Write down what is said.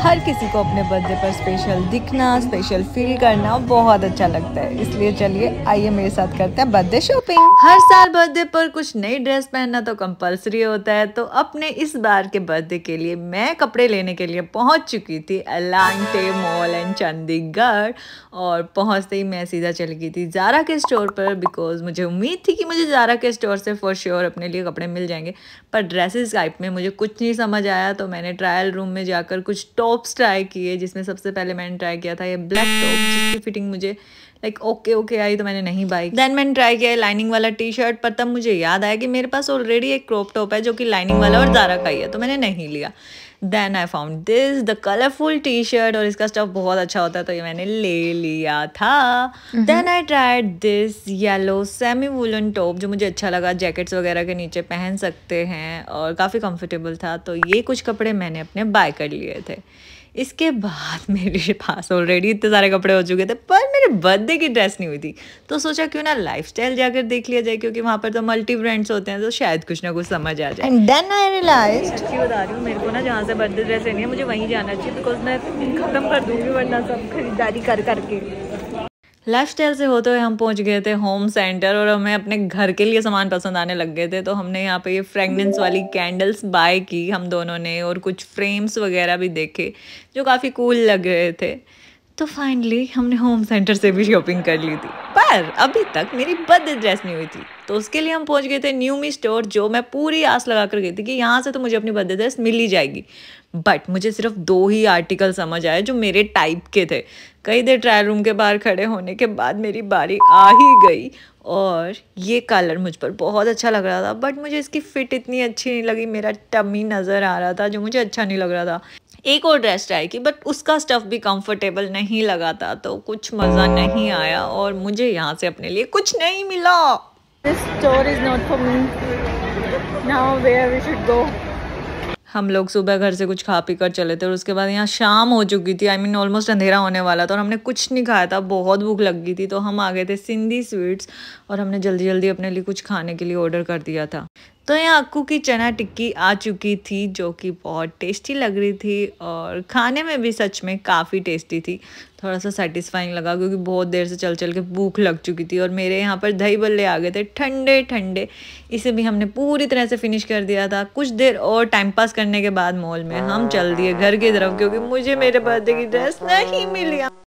हर किसी को अपने बर्थडे पर स्पेशल दिखना, स्पेशल फील करना बहुत अच्छा लगता है। इसलिए चलिए आइए मेरे साथ करते हैं बर्थडे शॉपिंग। हर साल बर्थडे पर कुछ नई ड्रेस पहनना तो कंपलसरी होता है, तो अपने इस बार के बर्थडे के लिए मैं कपड़े लेने के लिए पहुंच चुकी थी एलांटे मॉल एंड चंडीगढ़। और पहुंचते ही मैं सीधा चली गई थी ज़ारा के स्टोर पर, बिकॉज मुझे उम्मीद थी कि मुझे ज़ारा के स्टोर से फॉर श्योर अपने लिए कपड़े मिल जाएंगे। पर ड्रेसेस टाइप में मुझे कुछ नहीं समझ आया, तो मैंने ट्रायल रूम में जाकर कुछ टॉप्स ट्राई किए, जिसमें सबसे पहले मैंने ट्राई किया था ये ब्लैक टॉप, जिसकी फिटिंग मुझे लाइक ओके आई, तो मैंने नहीं बाई। देन मैंने ट्राई किया लाइनिंग वाला टी शर्ट, पर तब मुझे याद आया कि मेरे पास ऑलरेडी एक क्रॉप टॉप है जो कि लाइनिंग वाला और ज़ारा का ही है, तो मैंने नहीं लिया। Then I found this the colourful T shirt, और इसका स्टफ बहुत अच्छा होता है, तो ये मैंने ले लिया था। Then I tried this yellow semi woollen top, जो मुझे अच्छा लगा, जैकेट्स वगैरह के नीचे पहन सकते हैं और काफ़ी कंफर्टेबल था, तो ये कुछ कपड़े मैंने अपने बाय कर लिए थे। इसके बाद मेरे पास ऑलरेडी इतने सारे कपड़े हो चुके थे, पर मेरे बर्थडे की ड्रेस नहीं हुई थी, तो सोचा क्यों ना लाइफस्टाइल जाकर देख लिया जाए, क्योंकि वहाँ पर तो मल्टी ब्रांड्स होते हैं, तो शायद कुछ ना कुछ समझ आ जाए। एंड देन आई रियलाइज्ड, अच्छी बता रही हूँ, मेरे को ना जहाँ से बर्थडे ड्रेस लेनी है मुझे वहीं जाना चाहिए, बिकॉज मैं खत्म कर दूँगी वरना सब खरीदारी कर करके। लाइफस्टाइल से होते हुए हम पहुंच गए थे होम सेंटर, और हमें अपने घर के लिए सामान पसंद आने लग गए थे, तो हमने यहाँ पे ये फ्रेगनेंस वाली कैंडल्स बाय की हम दोनों ने, और कुछ फ्रेम्स वगैरह भी देखे जो काफ़ी कूल लग रहे थे। तो फाइनली हमने होम सेंटर से भी शॉपिंग कर ली थी, पर अभी तक मेरी बर्थडे ड्रेस नहीं हुई थी, तो उसके लिए हम पहुंच गए थे न्यू मी स्टोर, जो मैं पूरी आस लगा कर गई थी कि यहाँ से तो मुझे अपनी बर्थडे ड्रेस मिल ही जाएगी। बट मुझे सिर्फ 2 ही आर्टिकल समझ आए जो मेरे टाइप के थे। कई देर ट्रायल रूम के बाहर खड़े होने के बाद मेरी बारी आ ही गई, और ये कलर मुझ पर बहुत अच्छा लग रहा था, बट मुझे इसकी फिट इतनी अच्छी नहीं लगी, मेरा टमी नज़र आ रहा था जो मुझे अच्छा नहीं लग रहा था। एक और ड्रेस ट्राई की, बट उसका स्टफ भी कंफर्टेबल नहीं लगा था, तो कुछ मज़ा नहीं आया, और मुझे यहाँ से अपने लिए कुछ नहीं मिला। This store is not for me. Now where we should go? हम लोग सुबह घर से कुछ खा पी कर चले थे, और उसके बाद यहाँ शाम हो चुकी थी, ऑलमोस्ट अंधेरा होने वाला था, और हमने कुछ नहीं खाया था, बहुत भूख लग गई थी, तो हम आ गए थे सिंधी स्वीट्स, और हमने जल्दी जल्दी अपने लिए कुछ खाने के लिए ऑर्डर कर दिया था। तो यहाँ अक्कू की चना टिक्की आ चुकी थी, जो कि बहुत टेस्टी लग रही थी, और खाने में भी सच में काफ़ी टेस्टी थी। थोड़ा सा सेटिस्फाइंग लगा, क्योंकि बहुत देर से चल चल के भूख लग चुकी थी, और मेरे यहाँ पर दही बल्ले आ गए थे ठंडे ठंडे, इसे भी हमने पूरी तरह से फिनिश कर दिया था। कुछ देर और टाइम पास करने के बाद मॉल में हम चल दिए घर की तरफ, क्योंकि मुझे मेरे बर्थडे की ड्रेस नहीं मिली।